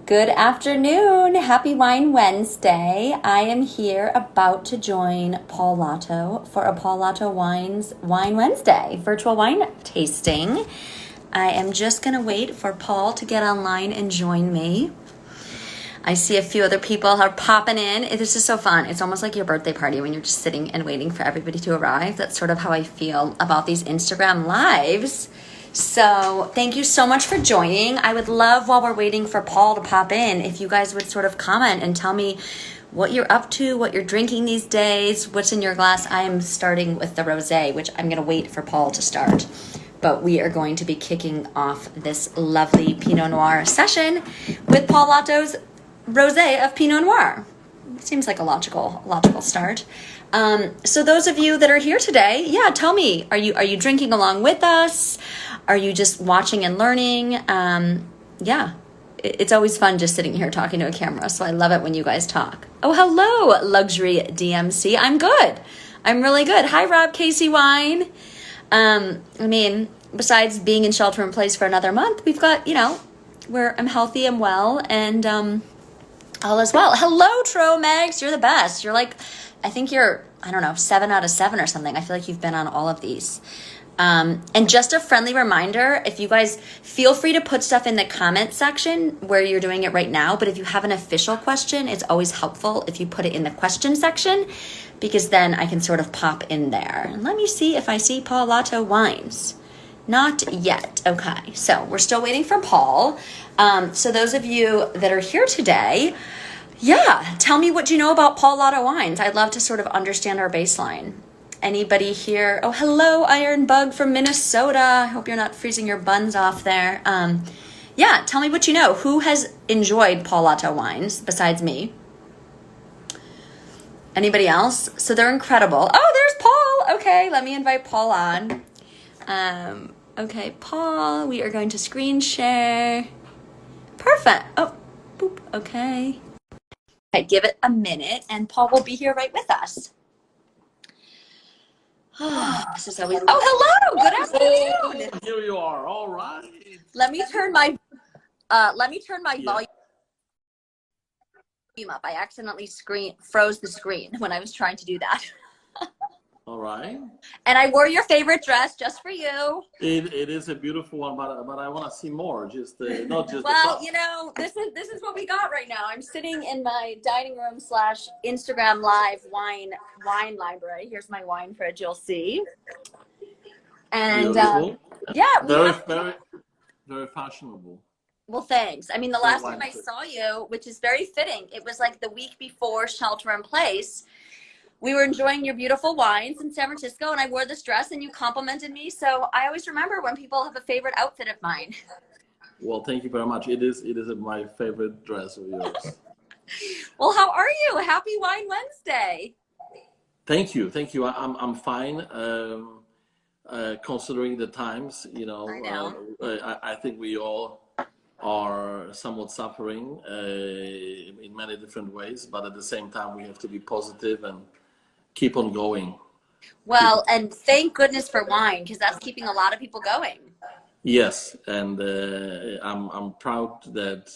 Good afternoon. Happy Wine Wednesday. I am here about to join Paul Lato for a Paul Lato Wines Wine Wednesday virtual wine tasting. I am just going to wait for Paul to get online and join me. I see a few other people are popping in. This is so fun. It's almost like your birthday party when you're just sitting and waiting for everybody to arrive. That's sort of how I feel about these Instagram lives. So thank you so much for joining. I would love, while we're waiting for Paul to pop in, if you guys would sort of comment and tell me what you're up to, what you're drinking these days, what's in your glass. I am starting with the rosé, which I'm going to wait for Paul to start. But we are going to be kicking off this lovely Pinot Noir session with Paul Lato's rosé of Pinot Noir. Seems like a logical start. So those of you that are here today, yeah, tell me, are you drinking along with us? Are you just watching and learning? Yeah, it's always fun just sitting here talking to a camera. So I love it when you guys talk. Oh, hello, Luxury DMC. I'm good. I'm really good. Hi, Rob Casey Wine. Besides being in shelter in place for another month, we've got, where I'm healthy and well, and all is well. Hello, Tromex. You're the best. You're like, I think you're, 7 out of 7 or something. I feel like you've been on all of these. And just a friendly reminder, if you guys feel free to put stuff in the comment section where you're doing it right now, but if you have an official question, it's always helpful if you put it in the question section, because then I can sort of pop in there. And let me see if I see Paul Lato Wines. Not yet. Okay, so we're still waiting for Paul. So those of you that are here today, yeah, tell me what you know about Paul Lato Wines. I'd love to sort of understand our baseline. Anybody here? Oh, hello, Iron Bug from Minnesota. I hope you're not freezing your buns off there. Yeah, tell me what you know. Who has enjoyed Paul Lato Wines besides me? Anybody else? So they're incredible. Oh, there's Paul. Okay, let me invite Paul on. Okay, Paul, we are going to screen share. Perfect. Oh, boop. Okay. Okay, give it a minute, and Paul will be here right with us. Oh, this is always. Oh, hello. Good afternoon. Oh, here you are. All right. Let me turn my volume up. I accidentally froze the screen when I was trying to do that. All right. And I wore your favorite dress just for you. It is a beautiful one, but I want to see more. Just not just. Well, this is what we got right now. I'm sitting in my dining room / Instagram live wine library. Here's my wine fridge. You'll see. And yeah, very fashionable. Well, thanks. I mean, the last time I saw you, which is very fitting, it was like the week before shelter in place. We were enjoying your beautiful wines in San Francisco, and I wore this dress, and you complimented me. So I always remember when people have a favorite outfit of mine. Well, thank you very much. It is my favorite dress of yours. Well, how are you? Happy Wine Wednesday. Thank you. I'm fine. Considering the times, I know. I think we all are somewhat suffering in many different ways, but at the same time, we have to be positive and keep on going. Well, and thank goodness for wine, because that's keeping a lot of people going. Yes, and I'm proud that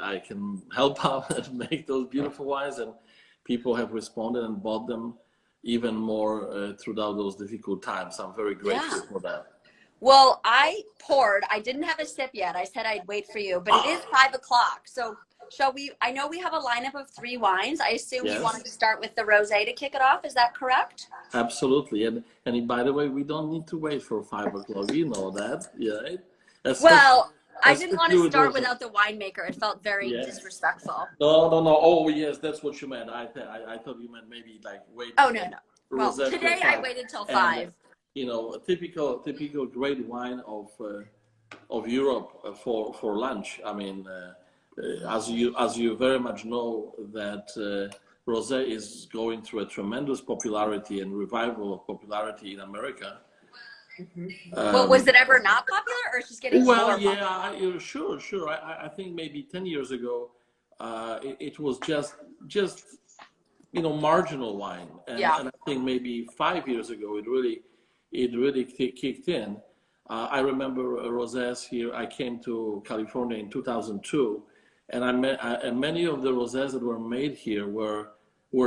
I can help out and make those beautiful wines, and people have responded and bought them even more throughout those difficult times. I'm very grateful for that. Well, I didn't have a sip yet. I said I'd wait for you, but it is 5 o'clock. So I know we have a lineup of 3 wines. I assume you wanted to start with the rosé to kick it off. Is that correct? Absolutely. And by the way, we don't need to wait for 5 o'clock. You know that. Yeah. Well, I didn't want to start without the winemaker. It felt very disrespectful. No. Oh, yes, that's what you meant. I thought you meant maybe like wait. Oh, no. Well, today I waited till 5. A typical great wine of Europe for lunch. I mean, as you very much know, that rosé is going through a tremendous popularity and revival of popularity in America. Mm-hmm. Well, was it ever not popular, or it's just getting more popular? Sure. I think maybe 10 years ago, it was just marginal wine, and I think maybe 5 years ago it really kicked in. I remember rosés here. I came to California in 2002, and many of the rosés that were made here were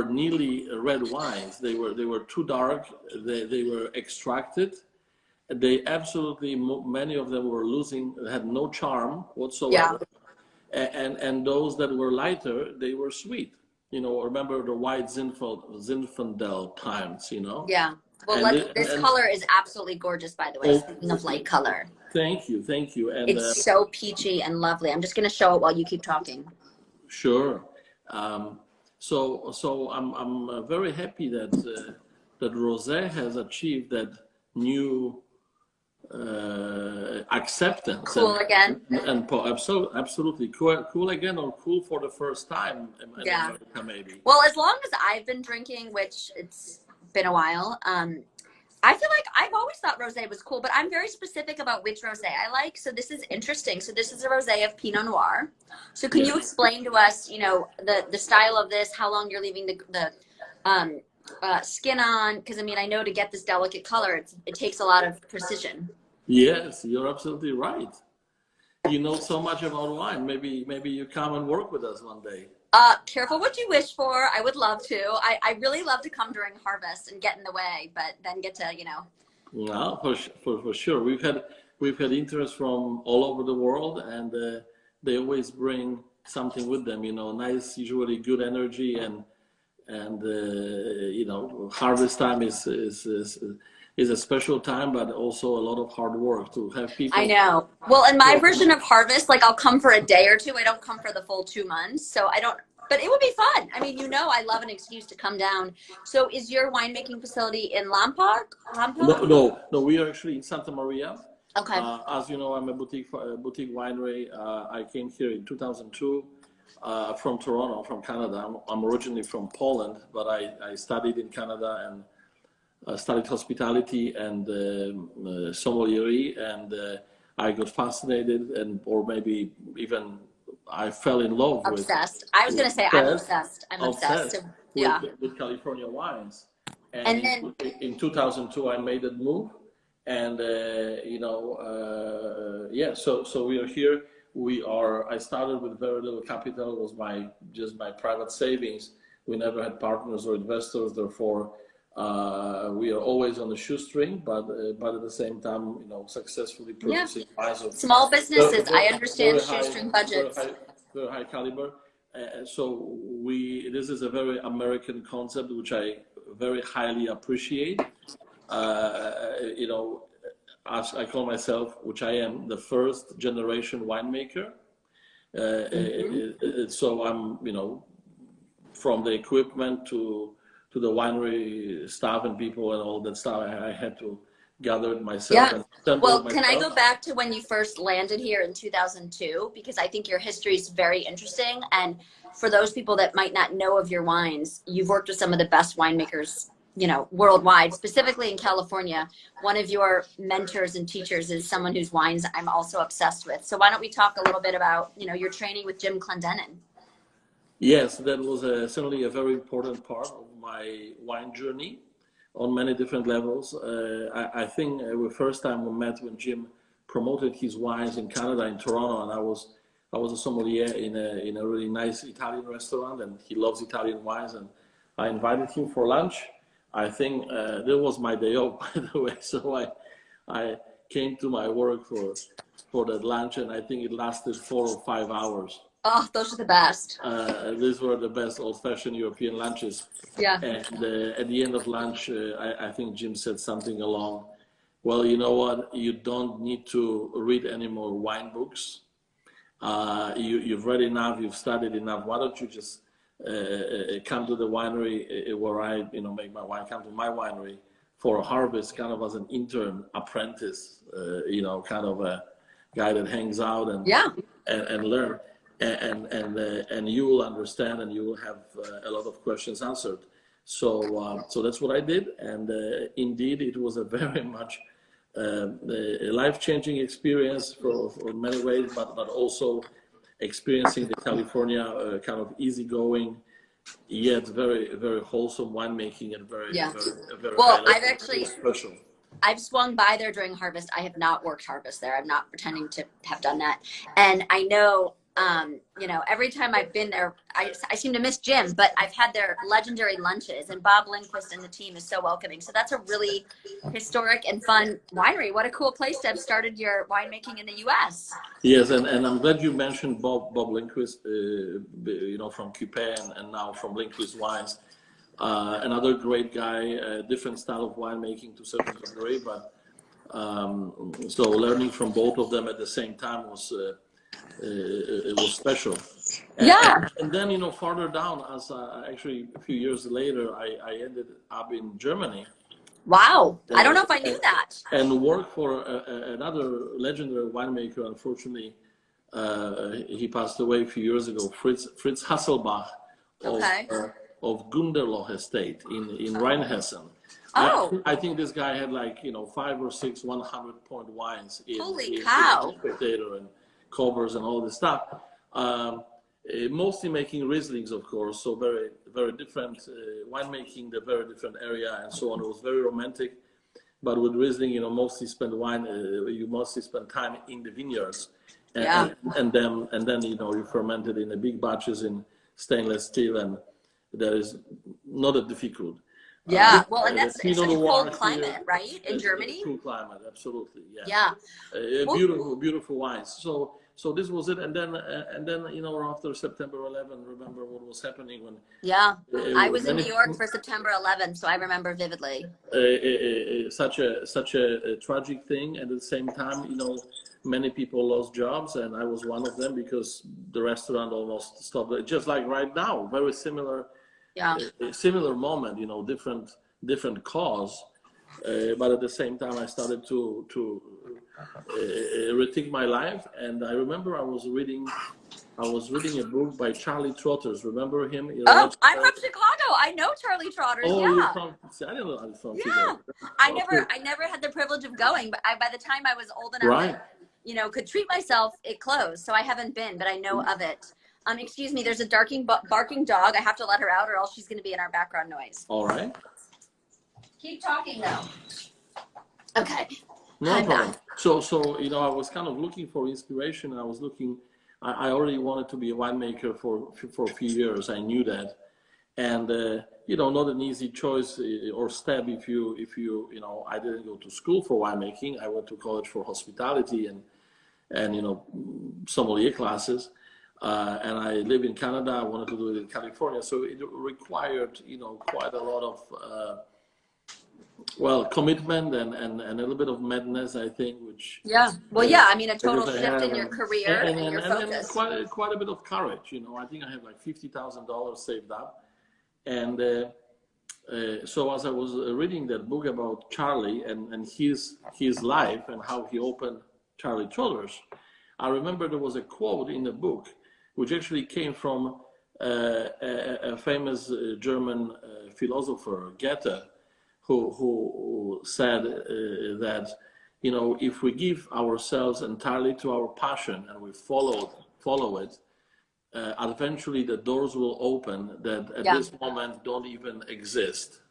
nearly red wines. They were too dark. They were extracted. They absolutely, many of them were had no charm whatsoever. And those that were lighter, they were sweet. You know, remember the white Zinfandel times, you know? Yeah. Well, this color is absolutely gorgeous, by the way, speaking of light color. Thank you, thank you. And it's so peachy and lovely. I'm just going to show it while you keep talking. Sure. So I'm very happy that that rosé has achieved that new acceptance. Cool again. And absolutely cool again, or cool for the first time in America, maybe. Well, as long as I've been drinking, which it's been a while, I feel like I've always thought rosé was cool, but I'm very specific about which rosé I like. So this is interesting. So this is a rosé of Pinot Noir. So can you explain to us, you know, the style of this, how long you're leaving the skin on? Because I mean, I know to get this delicate color, it takes a lot of precision. Yes, you're absolutely right. You know so much about wine. Maybe you come and work with us one day. Careful what you wish for. I would love to. I really love to come during harvest and get in the way, but then get to, you know. Well, for sure. We've had interest from all over the world, and they always bring something with them. You know, nice, usually good energy, and you know, harvest time is a special time, but also a lot of hard work to have people. I know. Well, in my version of harvest, like I'll come for a day or two. I don't come for the full 2 months. So I don't, but it would be fun. I mean, you know, I love an excuse to come down. So is your winemaking facility in Lompoc? No, we are actually in Santa Maria. Okay. As you know, I'm a boutique winery. I came here in 2002 from Toronto, from Canada. I'm originally from Poland, but I studied in Canada and studied hospitality and sommelier, and I got fascinated, or maybe even I fell in love obsessed. I was going to say I'm obsessed. I'm obsessed. So, yeah. With California wines. And then in 2002, I made that move, and you know, yeah. So we are here. I started with very little capital. It was just my private savings. We never had partners or investors, therefore. We are always on the shoestring, but at the same time, you know, successfully producing wines of small businesses. I understand shoestring budgets. Very high caliber. So this is a very American concept, which I very highly appreciate. You know, as I call myself, which I am, the first generation winemaker. So I'm, you know, from the equipment to the winery staff and people and all that stuff, I had to gather it myself. Yeah. Well, can I go back to when you first landed here in 2002? Because I think your history is very interesting. And for those people that might not know of your wines, you've worked with some of the best winemakers, you know, worldwide, specifically in California. One of your mentors and teachers is someone whose wines I'm also obsessed with. So why don't we talk a little bit about, you know, your training with Jim Clendenin? Yes, that was certainly a very important part of my wine journey on many different levels. I think the first time we met when Jim promoted his wines in Canada, in Toronto, and I was a sommelier in a really nice Italian restaurant, and he loves Italian wines, and I invited him for lunch. I think that was my day off, by the way, so I came to my work for that lunch, and I think it lasted 4 or 5 hours. Oh, those are the best. These were the best old-fashioned European lunches. Yeah. And at the end of lunch, I think Jim said something along, well, you know what? You don't need to read any more wine books. You've read enough. You've studied enough. Why don't you just come to the winery where I, you know, make my wine? Come to my winery for a harvest, kind of as an intern, apprentice. You know, kind of a guy that hangs out and learn. And you will understand, and you will have a lot of questions answered. So that's what I did, and indeed it was a very much a life-changing experience for many ways, but also experiencing the California kind of easygoing, yet very, very wholesome winemaking, and very well, I've actually special. I've swung by there during harvest. I have not worked harvest there. I'm not pretending to have done that, and I know You know, every time I've been there, I seem to miss Jim, but I've had their legendary lunches, and Bob Lindquist and the team is so welcoming. So that's a really historic and fun winery. What a cool place to have started your winemaking in the U.S. Yes, and I'm glad you mentioned Bob Lindquist, you know, from Coupe and now from Lindquist Wines. Another great guy, different style of winemaking to a certain degree, but so learning from both of them at the same time was it was special. And then, you know, farther down, as actually a few years later, I ended up in Germany. Wow, I don't know if I knew that. And worked for another legendary winemaker. Unfortunately, he passed away a few years ago. Fritz Hasselbach of Gunderloch Estate in Rheinhessen. Oh, I think this guy had like, you know, 5 or 6 100-point wines in Spectator and covers and all this stuff. Mostly making Rieslings, of course, so very, very different winemaking, the very different area and so on. It was very romantic, but with Riesling, you know, mostly spend time in the vineyards, and then you know, you ferment it in the big batches in stainless steel, and that is not that difficult. Yeah, well, and that's such a cold climate, right? In Germany? Cool climate, absolutely. Yeah. Beautiful wines. So this was it, and then you know, after September 11, remember what was happening when? Yeah, I was in New York for September 11, so I remember vividly. Such a tragic thing, and at the same time, you know, many people lost jobs, and I was one of them because the restaurant almost stopped. Just like right now, very similar. Yeah. Similar moment, you know, different cause, but at the same time, I started to rethink my life. And I remember I was reading a book by Charlie Trotters. Remember him? Oh, I'm from Chicago. I know Charlie Trotters. Oh, yeah. You're from? I didn't know I was from Chicago. I never had the privilege of going, but by the time I was old enough, you know, could treat myself, it closed. So I haven't been, but I know of it. Excuse me, there's a barking dog. I have to let her out or else she's going to be in our background noise. All right. Keep talking though. Okay. No problem. So, you know, I was kind of looking for inspiration. I already wanted to be a winemaker for a few years. I knew that. And, you know, not an easy choice or step if you know, I didn't go to school for winemaking. I went to college for hospitality and you know, sommelier classes. And I live in Canada. I wanted to do it in California, so it required, you know, quite a lot of commitment and a little bit of madness, I think. Which I mean, a total shift in your career and your focus. Quite a bit of courage, you know. I think I have like $50,000 saved up, and so as I was reading that book about Charlie and his life and how he opened Charlie Trotters, I remember there was a quote in the book, which actually came from a famous German philosopher, Goethe, who said that, you know, if we give ourselves entirely to our passion and we follow it, eventually the doors will open that at this moment don't even exist.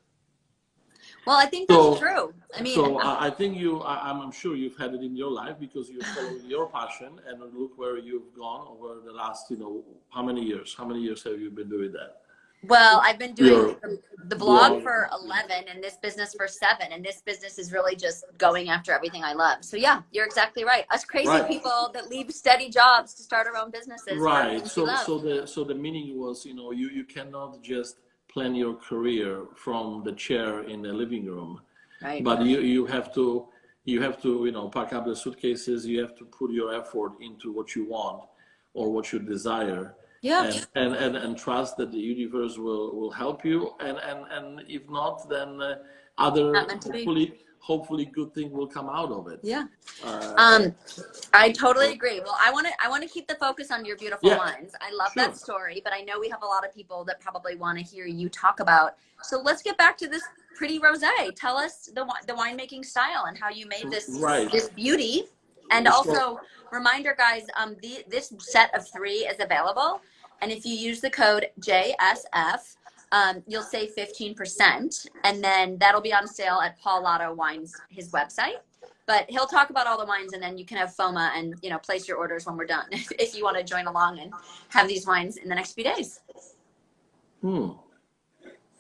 Well, I think that's true. I mean, I think I'm sure you've had it in your life because you're following your passion, and look where you've gone over the last, you know, how many years? How many years have you been doing that? Well, I've been doing the blog for 11 and this business for 7, and this business is really just going after everything I love. So yeah, you're exactly right. Us crazy people that leave steady jobs to start our own businesses. Right. So the meaning was, you know, you cannot just plan your career from the chair in the living room, but you have to you know, pack up the suitcases. You have to put your effort into what you want or what you desire, and trust that the universe will help you, and if not, then other hopefully good thing will come out of it. I totally agree. Well, I want to keep the focus on your beautiful wines. I love that story, but I know we have a lot of people that probably want to hear you talk about. So let's get back to this pretty rosé. Tell us the winemaking style and how you made this beauty, and also reminder, guys, this set of 3 is available, and if you use the code JSF, you'll save 15%, and then that'll be on sale at Paul Lato Wines, his website. But he'll talk about all the wines, and then you can have FOMA and, you know, place your orders when we're done if you want to join along and have these wines in the next few days.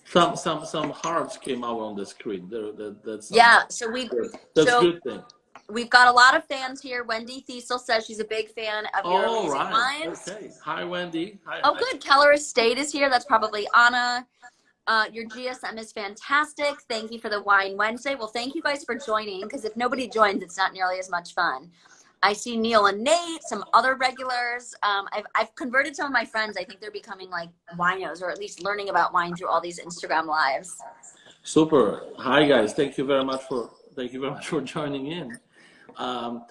Some hearts came out on the screen. That's So that's a good thing. We've got a lot of fans here. Wendy Thiesel says she's a big fan of your amazing wines. Okay. Hi, Wendy. Hi. Good. Keller Estate is here. That's probably Anna. Your GSM is fantastic. Thank you for the Wine Wednesday. Well, thank you guys for joining, because if nobody joins, it's not nearly as much fun. I see Neil and Nate, some other regulars. I've converted some of my friends. I think they're becoming like winos, or at least learning about wine through all these Instagram lives. Super. Hi, guys. Thank you very much for joining in. About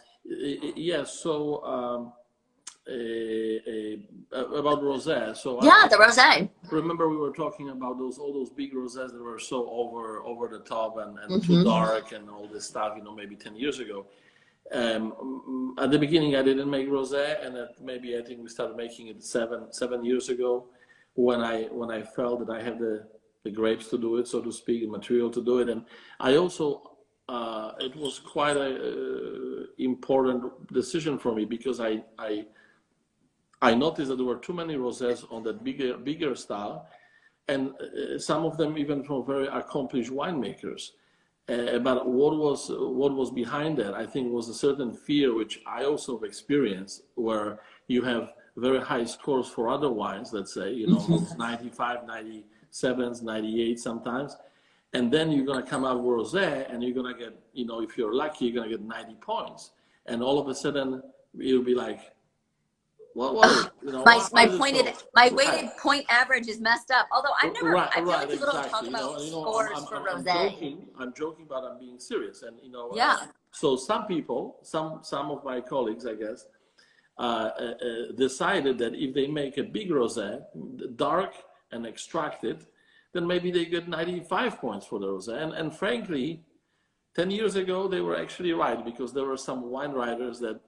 rosé. So the rosé. Remember, we were talking about all those big rosés that were so over the top and too dark and all this stuff. You know, maybe 10 years ago. At the beginning, I didn't make rosé, and maybe I think we started making it seven years ago, when I felt that I had the grapes to do it, so to speak, the material to do it, and I also. It was quite a important decision for me, because I noticed that there were too many rosés on that bigger style, and some of them even from very accomplished winemakers. But what was behind that, I think, was a certain fear, which I also experienced, where you have very high scores for other wines, let's say, you know, 95, 97s, 98 sometimes. And then you're going to come out with rosé, and you're going to get, you know, if you're lucky, you're going to get 90 points. And all of a sudden, you'll be like, what you know, my weighted point average is messed up. Although I feel like people don't talk about scores for rosé. I'm joking, but I'm being serious. And, you know, so some people, some of my colleagues, I guess, decided that if they make a big rosé, dark and extracted, then maybe they get 95 points for the rosé. And frankly, 10 years ago, they were actually right, because there were some wine writers that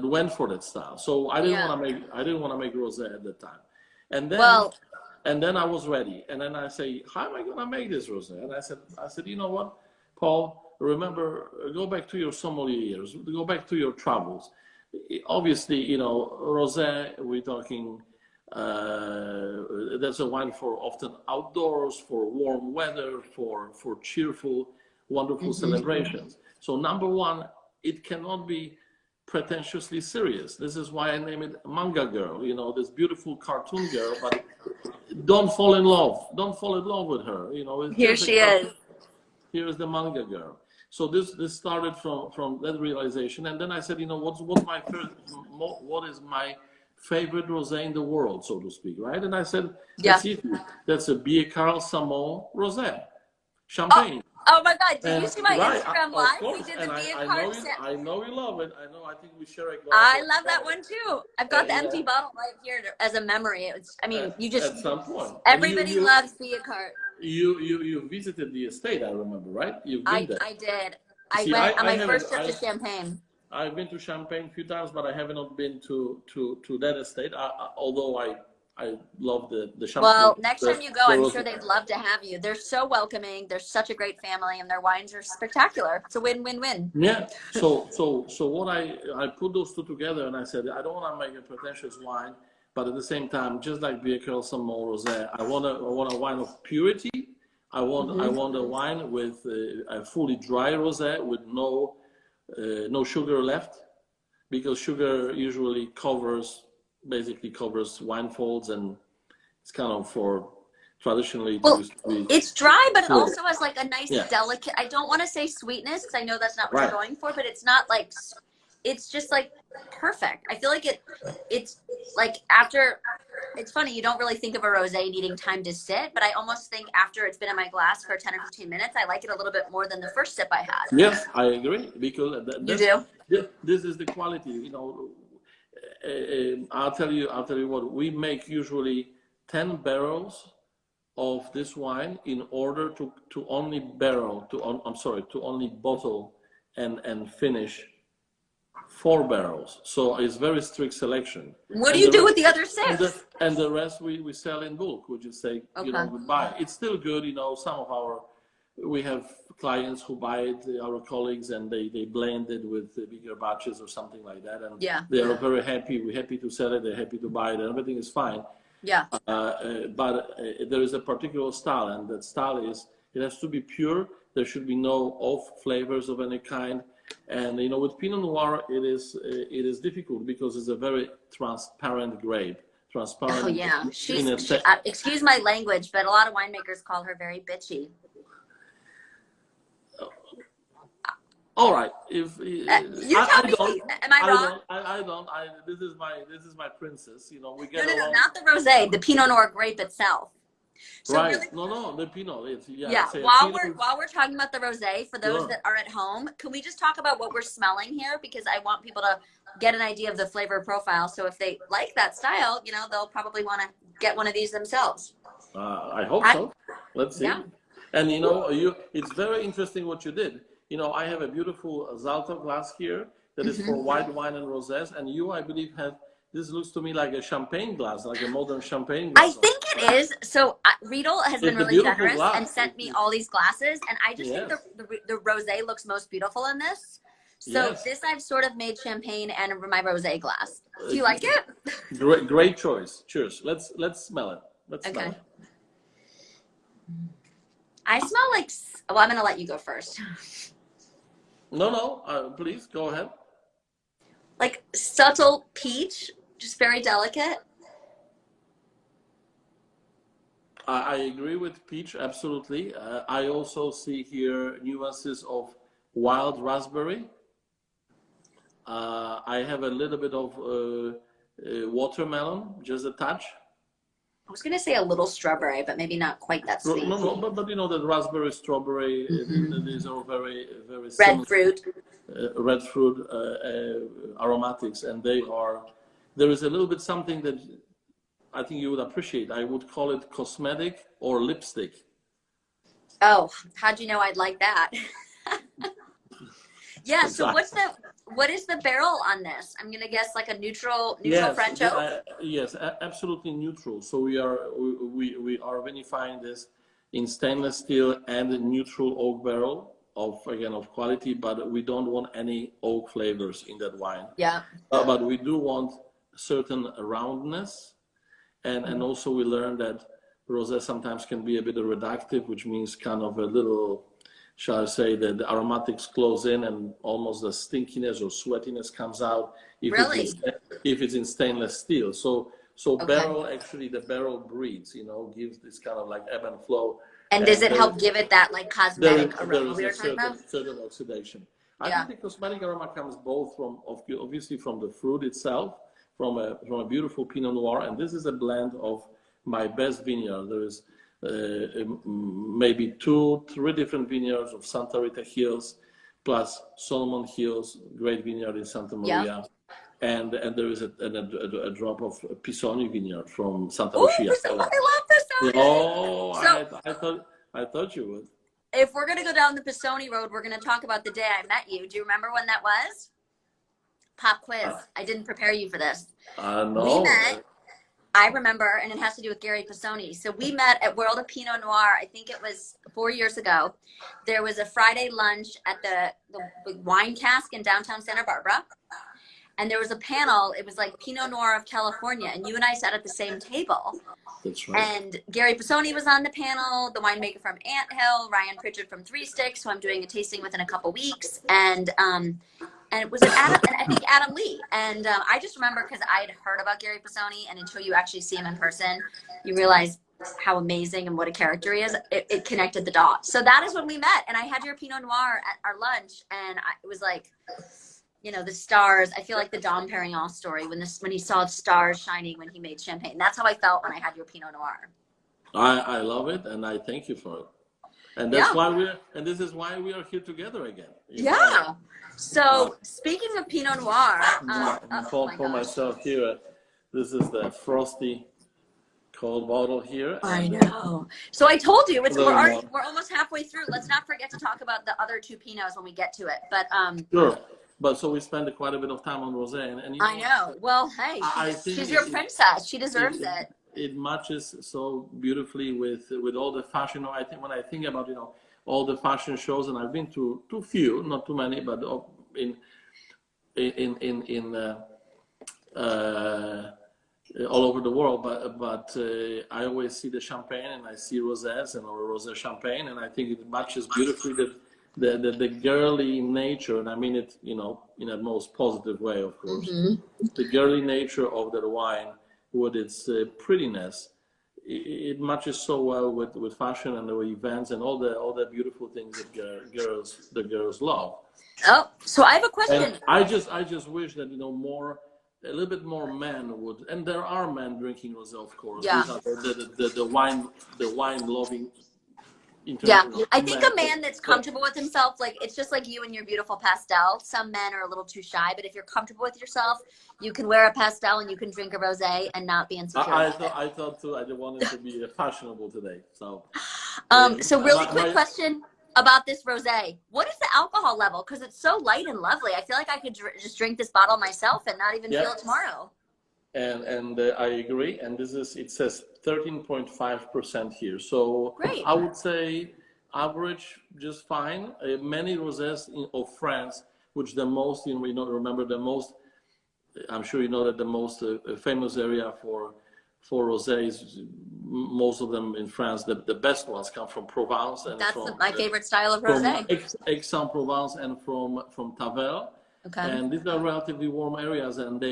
went for that style. So I didn't want to make rosé at that time. And then I was ready. And then I say, how am I going to make this rosé? And I said, you know what, Paul, remember, go back to your sommelier years, go back to your travels. Obviously, you know, rosé, we're talking, that's a wine for often outdoors, for warm weather, for cheerful, wonderful celebrations. So number one, it cannot be pretentiously serious. This is why I name it Manga Girl, you know, this beautiful cartoon girl, but don't fall in love. Don't fall in love with her. You know, here she is. Here is the Manga Girl. So this started from that realization. And then I said, you know, what is my favorite rosé in the world, so to speak, right? And I said, that's a Bier Carl Samon rosé, Champagne. Oh my God! Did you see my Instagram live? We did the Bier Carl. I know you love it. I think we share a glass. I love that one too. I've got the empty bottle right here as a memory. You just at some point. Everybody loves Bier Carl. You visited the estate, I remember, right? You've been there. I did. I went on my first trip to Champagne. I've been to Champagne a few times, but I have not been to that estate. Although I love the Champagne. Well, next time you go, I'm sure they'd love to have you. They're so welcoming. They're such a great family, and their wines are spectacular. It's a win-win-win. Yeah. So what I put those two together, and I said, I don't want to make a pretentious wine, but at the same time, just like Bier Carl Samon rosé, I want a wine of purity. I want a wine with a fully dry rosé with no sugar left, because sugar usually basically covers wine folds, and it's kind of for traditionally. It's dry, but also has like a nice delicate, I don't want to say sweetness, because I know that's not what you're going for, but it's not like, it's just like perfect. I feel like it's like after, it's funny, you don't really think of a rosé needing time to sit, but I almost think after it's been in my glass for 10 or 15 minutes, I like it a little bit more than the first sip I had. Yes, I agree, because you do? This is the quality, you know. I'll tell you what, we make usually 10 barrels of this wine in order to only bottle and finish 4 barrels. So it's very strict selection. What do you do with the other 6? And the rest we sell in bulk. We just say, you know, goodbye. It's still good, you know. Some of our we have clients who buy it, our colleagues, and they blend it with bigger batches or something like that, and they are very happy. We're happy to sell it. They're happy to buy it, and everything is fine. Yeah. But there is a particular style, and that style is it has to be pure. There should be no off flavors of any kind. And you know, with Pinot Noir, it is difficult because it's a very transparent grape. Transparent. Oh yeah, excuse my language, but a lot of winemakers call her very bitchy. All right. If you tell me, am I wrong? I don't. This is my princess. You know, we get no, not the rosé, the Pinot Noir grape itself. So right. Really, no, the Pinot. While we're talking about the rosé, for those that are at home, can we just talk about what we're smelling here? Because I want people to get an idea of the flavor profile. So if they like that style, you know, they'll probably want to get one of these themselves. I hope so. Let's see. Yeah. And you know, it's very interesting what you did. You know, I have a beautiful Zalto glass here that is for white wine and rosés, and you, I believe, have. This looks to me like a champagne glass, like a modern champagne glass. I think it is. So Rita has been really generous and sent me all these glasses, and I just think the rosé looks most beautiful in this. So this I've sort of made champagne and my rosé glass. Do you like it? Great choice. Cheers. Let's smell it. Let's smell it. I smell like. Well, I'm going to let you go first. No. Please go ahead. Like subtle peach, just very delicate. I agree with peach, absolutely. I also see here nuances of wild raspberry. I have a little bit of watermelon, just a touch. I was going to say a little strawberry, but maybe not quite that sweet. No, but you know, the raspberry, strawberry, these are very, very red fruit aromatics, and there is a little bit something that I think you would appreciate. I would call it cosmetic or lipstick. Oh, how'd you know I'd like that? Yeah, so what is the barrel on this? I'm gonna guess like a neutral French oak. Yes, absolutely neutral. So we are vinifying this in stainless steel and a neutral oak barrel of quality, but we don't want any oak flavors in that wine. Yeah. But we do want certain roundness, and also we learned that rosé sometimes can be a bit reductive, which means kind of a little, shall I say, that the aromatics close in and almost the stinkiness or sweatiness comes out if it's in stainless steel. So barrel, actually the barrel breathes, you know, gives this kind of like ebb and flow. And does it help give it that like cosmetic aroma we were talking about? Certain oxidation. I think the cosmetic aroma comes both from obviously from the fruit itself, from a beautiful Pinot Noir, and this is a blend of my best vineyard. There is maybe 2-3 different vineyards of Santa Rita Hills, plus Solomon Hills, great vineyard in Santa Maria, and there is a drop of Pisoni vineyard from Santa Lucia. I love Pisoni. Oh, I thought you would. If we're gonna go down the Pisoni road, we're gonna talk about the day I met you. Do you remember when that was? Pop quiz. I didn't prepare you for this. No. We met. I remember, and it has to do with Gary Pisoni. So we met at World of Pinot Noir. I think it was 4 years ago. There was a Friday lunch at the Wine Cask in downtown Santa Barbara. And there was a panel. It was like Pinot Noir of California. And you and I sat at the same table. That's right. And Gary Pisoni was on the panel, the winemaker from Anthill, Ryan Pritchard from Three Sticks, who I'm doing a tasting with in a couple weeks. And it was Adam Lee. And I just remember because I had heard about Gary Pisoni, and until you actually see him in person, you realize how amazing and what a character he is. It connected the dots. So that is when we met. And I had your Pinot Noir at our lunch, and it was like, you know, the stars. I feel like the Dom Perignon story when he saw stars shining when he made champagne. That's how I felt when I had your Pinot Noir. I love it, and I thank you for it. And that's this is why we are here together again. Yeah. So speaking of Pinot Noir, for myself here, this is the frosty cold bottle here. I know. So I told you we're almost halfway through. Let's not forget to talk about the other two Pinots when we get to it. But sure. But so we spend quite a bit of time on rosé, and I know. Well, hey, she's your princess. She deserves it. It matches so beautifully with all the fashion. I think when I think about all the fashion shows, and I've been to too few, not too many, but in all over the world. But I always see the champagne, and I see rosés and or rosé champagne, and I think it matches beautifully the girly nature, and I mean it, you know, in a most positive way, of course. The girly nature of that wine with its prettiness. It matches so well with fashion and the events and all the beautiful things that the girls love. Oh, so I have a question. And I just wish that, you know, a little bit more men would, and there are men drinking rosé, of course. Yeah. These are the wine loving. Yeah, I think a man that's comfortable with himself, like it's just like you and your beautiful pastel. Some men are a little too shy, but if you're comfortable with yourself, you can wear a pastel and you can drink a rosé and not be insecure. I thought too. I wanted to be fashionable today. So, so really quick question about this rosé. What is the alcohol level? Because it's so light and lovely. I feel like I could just drink this bottle myself and not even feel it tomorrow. And I agree. And it says 13.5% here. So great. I would say average, just fine. Many rosés of France, which the most, you know, remember the most, I'm sure you know that the most famous area for rosés, most of them in France, the best ones come from Provence. And that's my favorite style of rosé. Aix-en-Provence and from Tavel. Okay. And these are relatively warm areas, and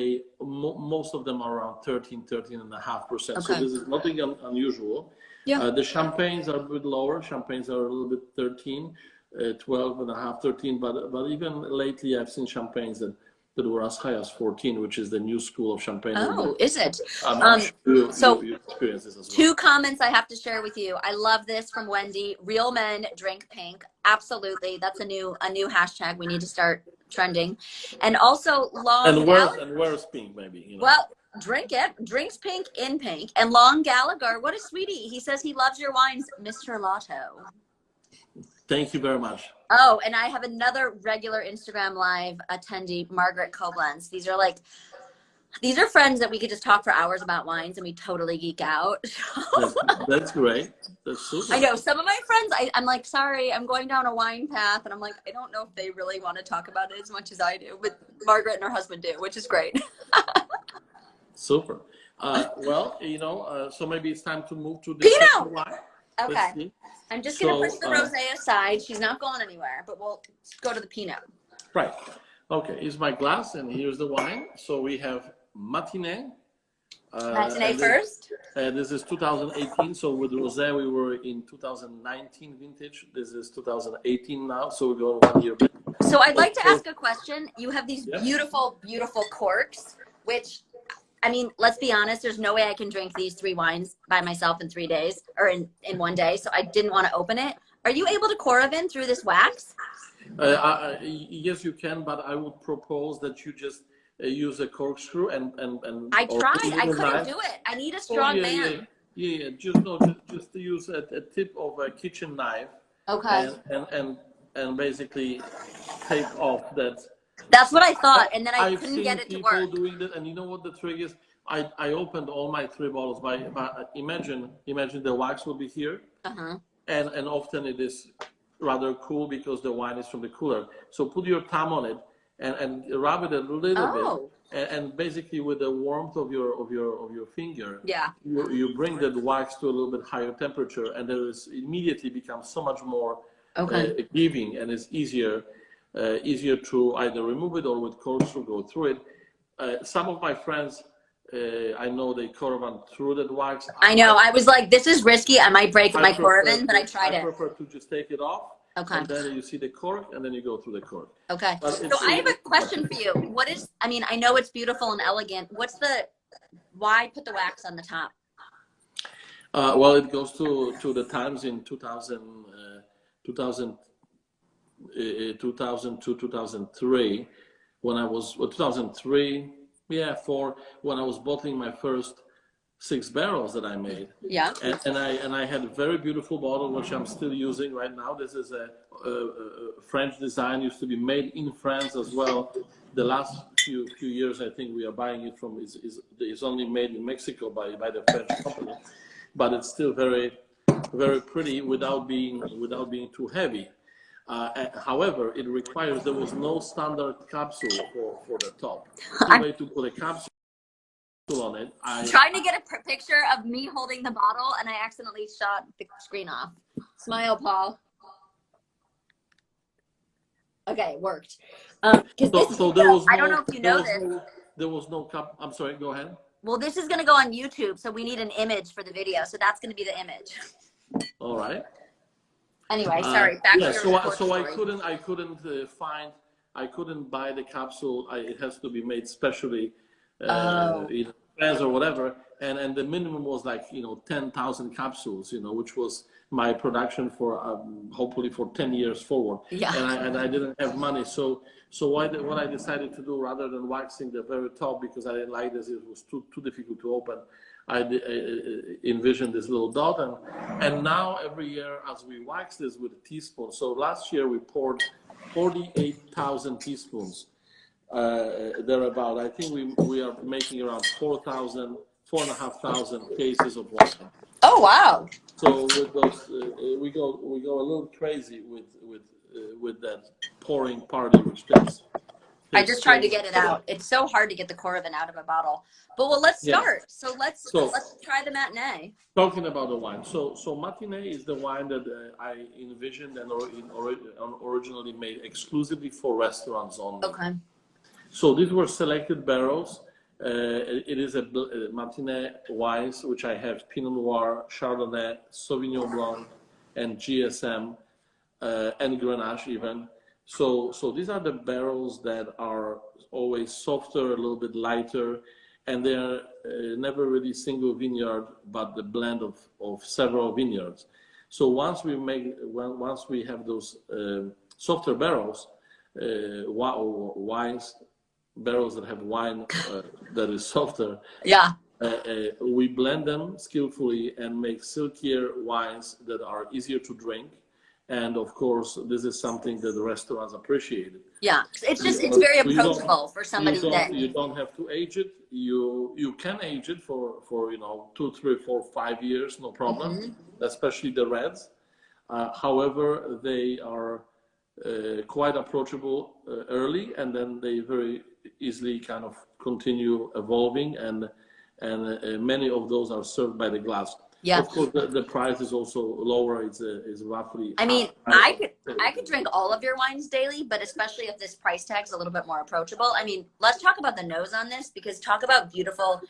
most of them are around 13.5%. Okay. So this is nothing unusual. Yeah. The champagnes are a bit lower. Champagnes are a little bit 13, 12.5, 13. But even lately, I've seen champagnes that were as high as 14, which is the new school of champagne. Oh, is it? I'm sure you experience this as well. 2 comments I have to share with you. I love this from Wendy. Real men drink pink. Absolutely, that's a new hashtag we need to start trending. And also And where's pink, maybe? You know? Well, drink it. Drinks pink in pink. And Long Gallagher, what a sweetie. He says he loves your wines, Mr. Lato. Thank you very much. Oh, and I have another regular Instagram live attendee, Margaret Koblenz. These are friends that we could just talk for hours about wines and we totally geek out. That's great. That's super. I know some of my friends, I'm like, sorry, I'm going down a wine path. And I'm like, I don't know if they really want to talk about it as much as I do. But Margaret and her husband do, which is great. Super. Well, you know, so maybe it's time to move to the Pinot. wine. Okay. I'm just going to push the rosé aside. She's not going anywhere, but we'll go to the Pinot. Right. Okay. Here's my glass, and here's the wine. So we have Matinee. Matinee first. This is 2018. So with rosé, we were in 2019 vintage. This is 2018 now. So we're going 1 year back. So I'd like to ask a question. You have these beautiful, beautiful corks, which, I mean, let's be honest, there's no way I can drink these 3 wines by myself in 3 days or in 1 day. So I didn't want to open it. Are you able to Coravin through this wax? Yes, you can, but I would propose that you just use a corkscrew and I tried. I couldn't do it. I need a strong man. Yeah. Just to use a tip of a kitchen knife. Okay. And basically take off that. That's what I thought, and then I couldn't get it to work. I've seen people doing that, and you know what the trick is? I opened all my 3 bottles by imagine the wax will be here, and often it is rather cool because the wine is from the cooler. So put your thumb on it and rub it a little bit, and basically with the warmth of your finger, you bring that wax to a little bit higher temperature, and there is immediately becomes so much more giving, and it's easier to either remove it or with corkscrew go through it. Some of my friends, I know they Coravin through that wax. I know. I was like, this is risky. I might break my Coravin, but I tried it. I prefer to just take it off. Okay. And then you see the cork, and then you go through the cork. Okay. So I have a question for you. What is? I mean, I know it's beautiful and elegant. Why put the wax on the top? Well, it goes to the times in 2002, 2003, when I was 2003, 4, when I was bottling my first 6 barrels that I made. Yeah. And I had a very beautiful bottle which I'm still using right now. This is a French design, used to be made in France as well. The last few years, I think we are buying it from is only made in Mexico by the French company, but it's still very very pretty without being too heavy. However, it requires, there was no standard capsule for the top. The way to put a capsule on it. Trying to get a picture of me holding the bottle, and I accidentally shot the screen off. Smile, Paul. Okay, it worked. So there was I don't know if you know this. There was no cup. I'm sorry, go ahead. Well, this is going to go on YouTube, so we need an image for the video. So that's going to be the image. All right. Anyway, sorry. Back to your so I couldn't buy the capsule. It has to be made specially, in France or whatever. And the minimum was like 10,000 capsules, which was my production for hopefully for 10 years forward. Yeah. And I didn't have money, so what I decided to do, rather than waxing the very top, because I didn't like this, it was too difficult to open. I envisioned this little dot, and now every year as we wax this with a teaspoon. So last year we poured 48,000 teaspoons, thereabout. I think we are making around 4,500 cases of wine. Oh wow! So with those, we go a little crazy with that pouring party, which takes. I just tried to get it out. It's so hard to get the Coravin out of a bottle. But let's start. Yeah. So let's try the Matinee. Talking about the wine. So Matinee is the wine that I envisioned and originally made exclusively for restaurants only. Okay. So these were selected barrels. It is a Matinee wines, which I have Pinot Noir, Chardonnay, Sauvignon Blanc, and GSM, and Grenache even. So these are the barrels that are always softer, a little bit lighter, and they're never really single vineyard, but the blend of several vineyards. So once we have those softer barrels, wines, barrels that have wine that is softer, yeah, we blend them skillfully and make silkier wines that are easier to drink. And of course, this is something that the restaurants appreciated. Yeah, it's very approachable for somebody you don't have to age it. You can age it for 2, 3, 4, 5 years, no problem. Especially the reds. However, they are quite approachable early, and then they very easily kind of continue evolving, and many of those are served by the glass. Yeah. Of course, the price is also lower. It's roughly. I mean, I could drink all of your wines daily, but especially if this price tag's a little bit more approachable. I mean, let's talk about the nose on this, because talk about beautiful.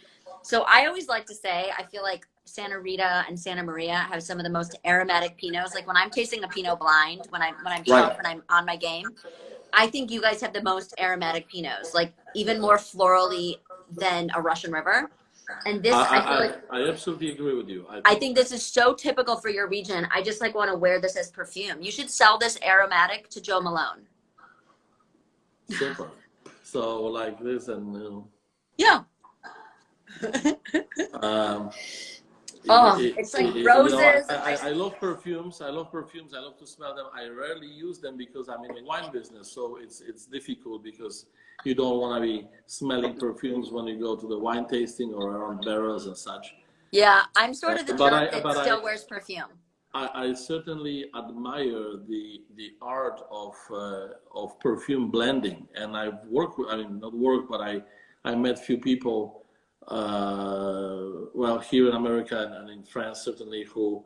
So I always like to say, I feel like Santa Rita and Santa Maria have some of the most aromatic Pinots. Like when I'm tasting a Pinot blind, when I'm sharp and I'm on my game, I think you guys have the most aromatic Pinots, like even more florally than a Russian River. And this, I absolutely agree with you. I think this is so typical for your region. I just want to wear this as perfume. You should sell this aromatic to Joe Malone. Super. So like this, and yeah. It's like roses. I love perfumes. I love to smell them. I rarely use them because I'm in the wine business, so it's difficult because you don't want to be smelling perfumes when you go to the wine tasting or around barrels and such. Yeah, I'm sort of the jerk that still wears perfume. I certainly admire the art of perfume blending, and I've worked with, but I met few people, here in America and in France certainly, who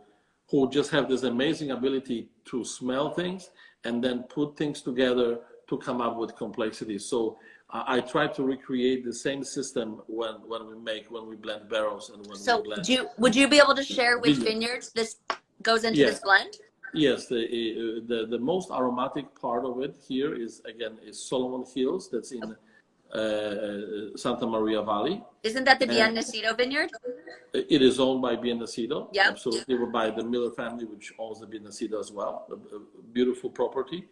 just have this amazing ability to smell things and then put things together to come up with complexity. So I try to recreate the same system when we blend barrels and when we blend. Would you be able to share which vineyards this goes into this blend? Yes, the most aromatic part of it here is Solomon Hills. That's in Santa Maria Valley. Isn't that the Biennecido vineyard? It is owned by Biennecido. Yeah, absolutely. By the Miller family, which owns the Biennecido as well. A beautiful property,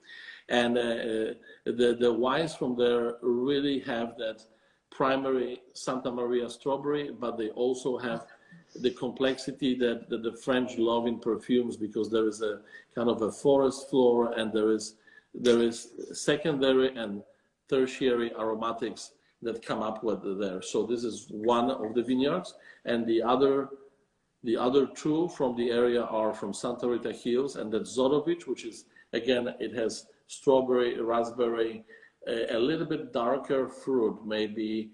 and the wines from there really have that primary Santa Maria strawberry, but they also have the complexity that the French love in perfumes, because there is a kind of a forest floor, and there is secondary and tertiary aromatics that come up with there. So this is one of the vineyards, and the The other two from the area are from Santa Rita Hills, and that's Zorovic, which is, again, it has strawberry, raspberry, a little bit darker fruit, maybe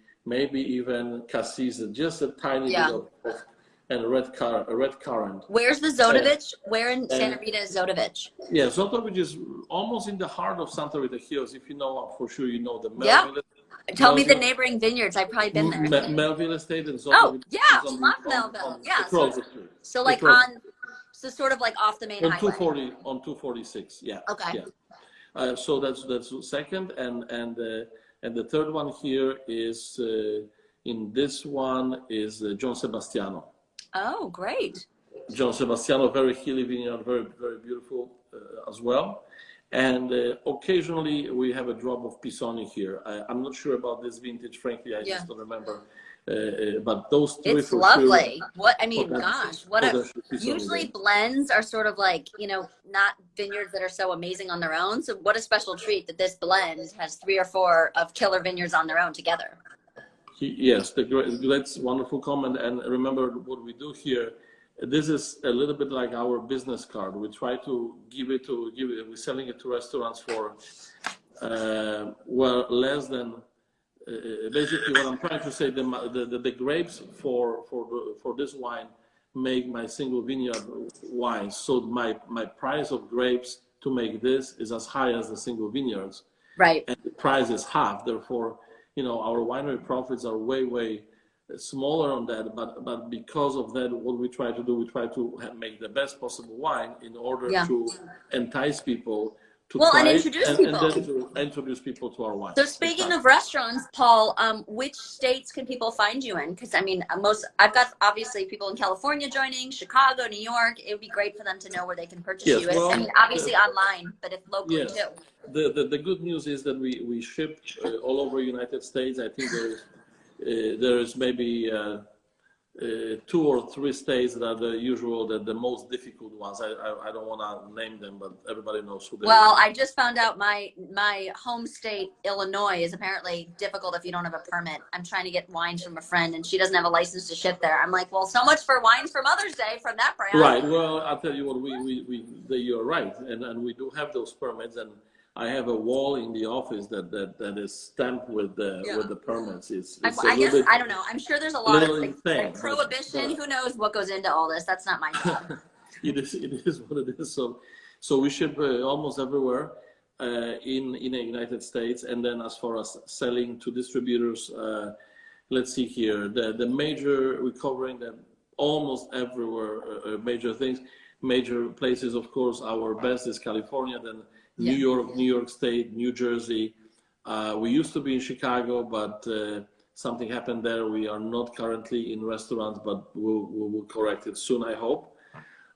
even cassis, just a tiny bit of and red currant. Where's the Zorovic? Where in Santa Rita is Zorovic? Yeah, Zorovic is almost in the heart of Santa Rita Hills. If you know, for sure you know the Melville. Yeah. Tell me the neighboring vineyards. I've probably been there. Melville Estate and Zorovic. Oh, yeah, love Melville. Yeah. So like so sort of like off the main highway. On 246. Yeah. Okay. Yeah. So that's second, and the third one here is in this one is John Sebastiano. Oh, great. John Sebastiano, very hilly vineyard, very, very beautiful as well. And occasionally we have a drop of Pisoni here. I'm not sure about this vintage, frankly, I just don't remember. But those three it's lovely. Sure, usually blends are sort of like, not vineyards that are so amazing on their own. So what a special treat that this blend has 3 or 4 of killer vineyards on their own together. Yes, that's wonderful comment. And remember what we do here. This is a little bit like our business card. We try to we're selling it to restaurants for less than. Basically, what I'm trying to say, the grapes for this wine make my single vineyard wine. So my price of grapes to make this is as high as the single vineyards. Right. And the price is half. Therefore, our winery profits are way smaller on that. But because of that, what we try to do, we try to make the best possible wine in order to entice people. And introduce people. And then to introduce people to our wine. So speaking of restaurants, Paul, which states can people find you in? Because I've got obviously people in California joining, Chicago, New York. It would be great for them to know where they can purchase you. Obviously online, but if locally too. The good news is that we ship all over the United States. I think there is maybe 2 or 3 states that are the most difficult ones. I don't want to name them, but everybody knows who they are. Well, I just found out my home state, Illinois, is apparently difficult if you don't have a permit. I'm trying to get wines from a friend, and she doesn't have a license to ship there. I'm like, well, so much for wines for Mother's Day from that brand. Right. Well, I'll tell you what, you're right, and we do have those permits, and I have a wall in the office that is stamped with the permits. I don't know. I'm sure there's a lot of things. Like prohibition. Who knows what goes into all this? That's not my job. It is what it is. So we ship almost everywhere in the United States, and then as far as selling to distributors, let's see here. The major, we're covering them almost everywhere. Major places, of course. Our best is California, then New York State, New Jersey. We used to be in Chicago, but something happened there. We are not currently in restaurants, but we'll correct it soon, I hope.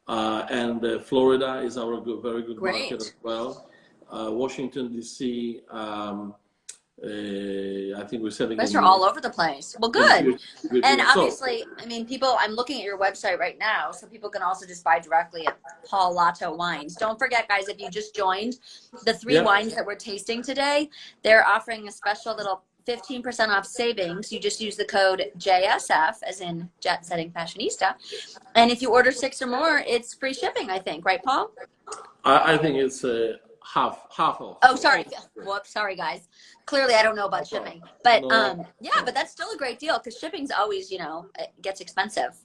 And Florida is our very good market as well. Washington, D.C., I think we're selling. Those are all over the place. Well, good. And obviously, I'm looking at your website right now, so people can also just buy directly at Paul Lato Wines. Don't forget, guys, if you just joined, the 3 wines that we're tasting today, they're offering a special little 15% off savings. You just use the code JSF, as in Jet Setting Fashionista. And if you order 6 or more, it's free shipping, I think. Right, Paul? I think it's half off. Oh, sorry. Whoops. Sorry, guys. Clearly, I don't know about shipping. But, but that's still a great deal because shipping's always, it gets expensive.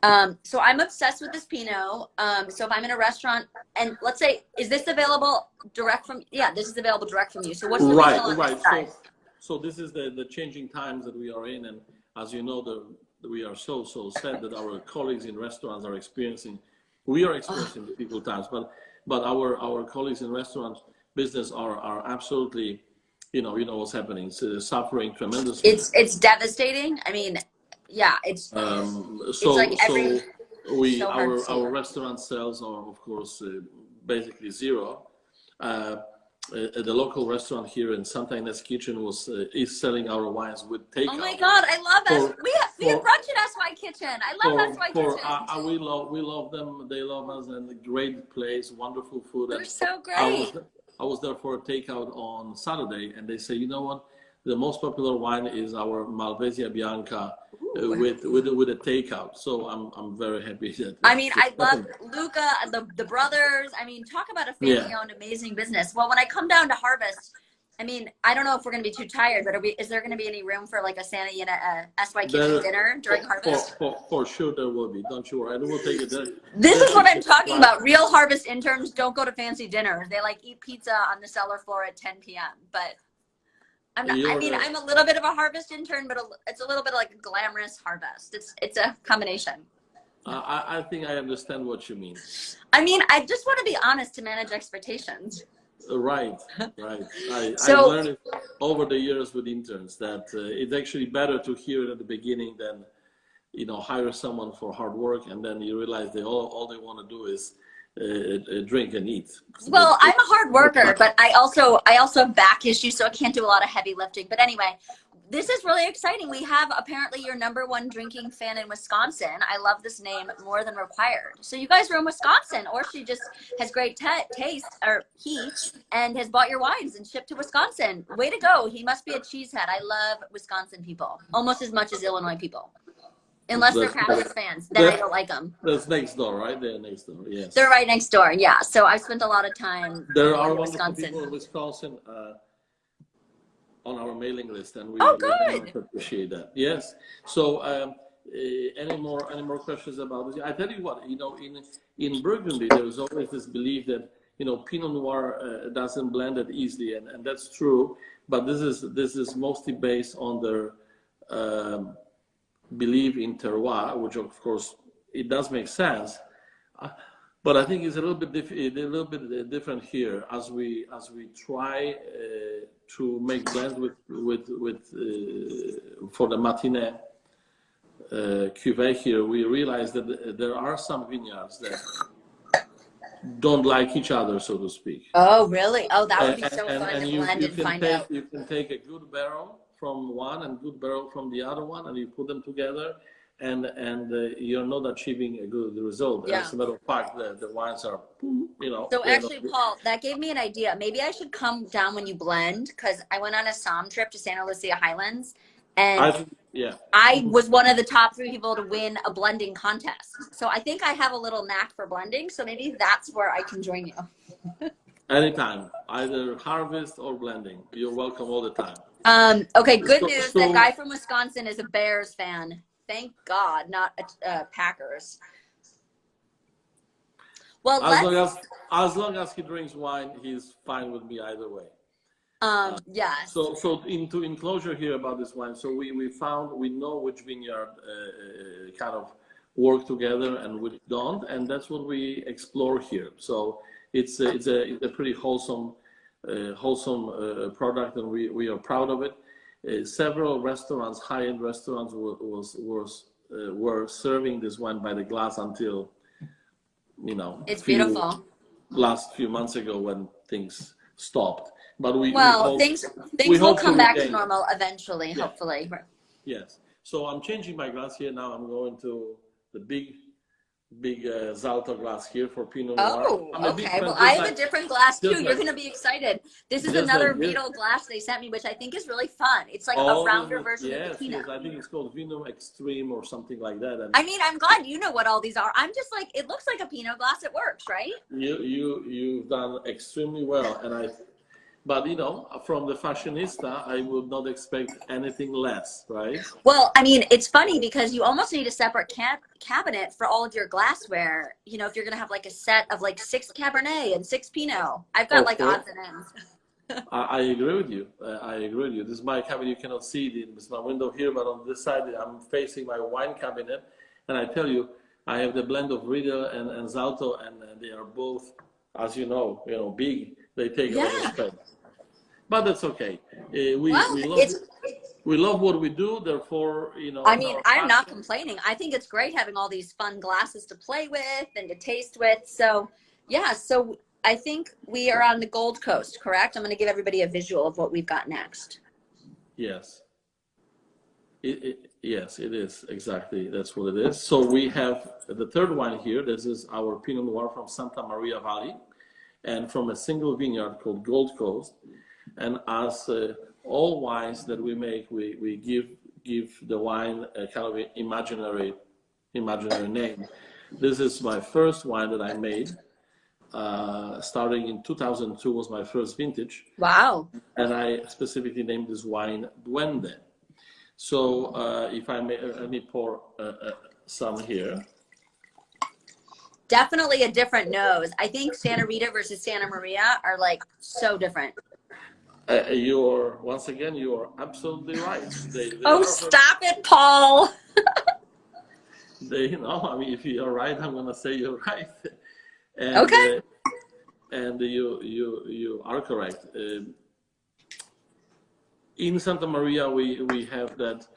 So I'm obsessed with this Pinot. So if I'm in a restaurant, and let's say, is this available direct from? Yeah, this is available direct from you. So what's the retail on this size? So this is the changing times that we are in, and as you know, we are so sad that our colleagues in restaurants are experiencing. We are experiencing difficult times, but our colleagues in restaurant business are absolutely, what's happening. So suffering tremendously. It's devastating. It's our restaurant sales are, of course, basically zero. The local restaurant here in Santa Ynez Kitchen is selling our wines with takeout. Oh my God, I love that. We have brunch at SY Kitchen. I love SY Kitchen. We love them. They love us, and a great place, wonderful food. They're so great. I was there for a takeout on Saturday, and they say, you know what? the most popular wine is our Malvasia Bianca with a takeout. So I'm very happy that. I mean, I love Luca and the brothers. I mean, talk about a family-owned amazing business. Well, when I come down to harvest, I mean, I don't know if we're going to be too tired, but is there going to be any room for like a Santa Yana SYK dinner during harvest? For sure there will be. Don't you worry. I will take it there. This is what I'm talking about. Real harvest interns don't go to fancy dinners. They like eat pizza on the cellar floor at 10 p.m. But I'm not, I mean, I'm a little bit of a harvest intern, but it's a little bit like a glamorous harvest. It's a combination. I think I understand what you mean. I mean, I just want to be honest to manage expectations. Right. I learned it over the years with interns that it's actually better to hear it at the beginning than, hire someone for hard work and then you realize all they want to do is drink and eat. Well, I'm a hard worker, but I also have back issues, so I can't do a lot of heavy lifting. But anyway, this is really exciting. We have apparently your #1 drinking fan in Wisconsin. I love this name more than required. So you guys are in Wisconsin, or she just has great taste, or he, and has bought your wines and shipped to Wisconsin. Way to go. He must be a cheesehead. I love Wisconsin people almost as much as Illinois people. Unless they're Packers fans, then I don't like them. That's next door, right? They're next door, yes. They're right next door, yeah. So I've spent a lot of time there are wonderful people in Wisconsin on our mailing list, and we good. Appreciate that. Yes. So any more questions about this? I tell you what, in Burgundy, there is always this belief that Pinot Noir doesn't blend it easily, and that's true. But this is mostly based on their belief in terroir, which of course it does make sense, but I think it's a little bit different here as we try to make blends with for the Matinee cuvée here. We realize that there are some vineyards that don't like each other, so to speak. Oh, really? Oh, that would be so fun to blend and find out. You can take a good barrel from one and good barrel from the other one, and you put them together, and you're not achieving a good result. Yeah. As a matter of fact, the wines are, So actually, Paul, that gave me an idea. Maybe I should come down when you blend, because I went on a SOM trip to Santa Lucia Highlands, and I was one of the top 3 people to win a blending contest. So I think I have a little knack for blending, so maybe that's where I can join you. Anytime, either harvest or blending. You're welcome all the time. Okay, good news. That guy from Wisconsin is a Bears fan. Thank God, not Packers. Well, as long as he drinks wine, he's fine with me either way. Yes. So in closure here about this wine. So we know which vineyard kind of work together and which don't, and that's what we explore here. So it's a pretty wholesome product, and we are proud of it. Several restaurants, high-end restaurants, were serving this wine by the glass until it's beautiful. Last few months ago when things stopped, but things will come back to normal eventually, hopefully. Yes. So I'm changing my glass here now. I'm going to the big Zalto glass here for Pinot Noir. Oh, okay. Well, I have a different glass too. You're going to be excited. This is another Vito glass they sent me, which I think is really fun. It's like a rounder version of the Pinot. Yes, I think it's called Vino Extreme or something like that. And I mean, I'm glad you know what all these are. I'm just like, it looks like a Pinot glass. It works, right? You've done extremely well, and but from the fashionista, I would not expect anything less, right? Well, I mean, it's funny because you almost need a separate cabinet for all of your glassware. If you're going to have like a set of like 6 Cabernet and 6 Pinot. I've got like odds and ends. I agree with you. This is my cabinet. You cannot see it. It's my window here, but on this side, I'm facing my wine cabinet. And I tell you, I have the blend of Rita and Zalto, and they are both, as you know, big. They take a lot of space. But that's okay. We love what we do. Therefore, I mean, I'm not complaining. I think it's great having all these fun glasses to play with and to taste with. So, yeah. So I think we are on the Gold Coast, correct? I'm going to give everybody a visual of what we've got next. Yes. Yes, it is. Exactly. That's what it is. So we have the third wine here. This is our Pinot Noir from Santa Maria Valley and from a single vineyard called Gold Coast. And as all wines that we make, we give the wine a kind of imaginary name. This is my first wine that I made. Starting in 2002 was my first vintage. Wow. And I specifically named this wine Duende. So if I may, let me pour some here. Definitely a different nose. I think Santa Rita versus Santa Maria are like so different. Once again, you are absolutely right. They stop it, Paul. I mean, if you're right, I'm gonna say you're right. And, okay. And you are correct. In Santa Maria, we have that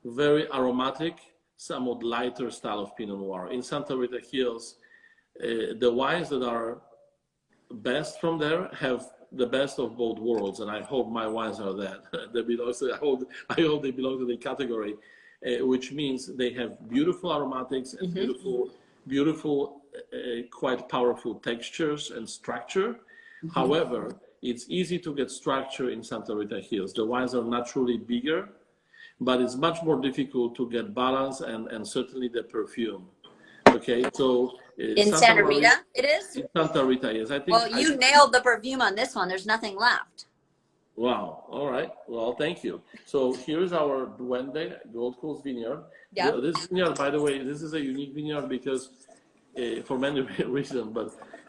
very aromatic, somewhat lighter style of Pinot Noir. In Santa Rita Hills, the wines that are best from there have the best of both worlds, and I hope my wines are that. I hope they belong to the category, which means they have beautiful aromatics and beautiful, quite powerful textures and structure. However, it's easy to get structure in Santa Rita Hills. The wines are naturally bigger, but it's much more difficult to get balance and certainly the perfume. Okay, so in Santa Rita, it is? In Santa Rita, yes. I think. Well, you nailed the perfume on this one. There's nothing left. Wow. All right. Well, thank you. So here's our Duende Gold Coast Vineyard. Yeah. This vineyard, by the way, this is a unique vineyard because for many reasons,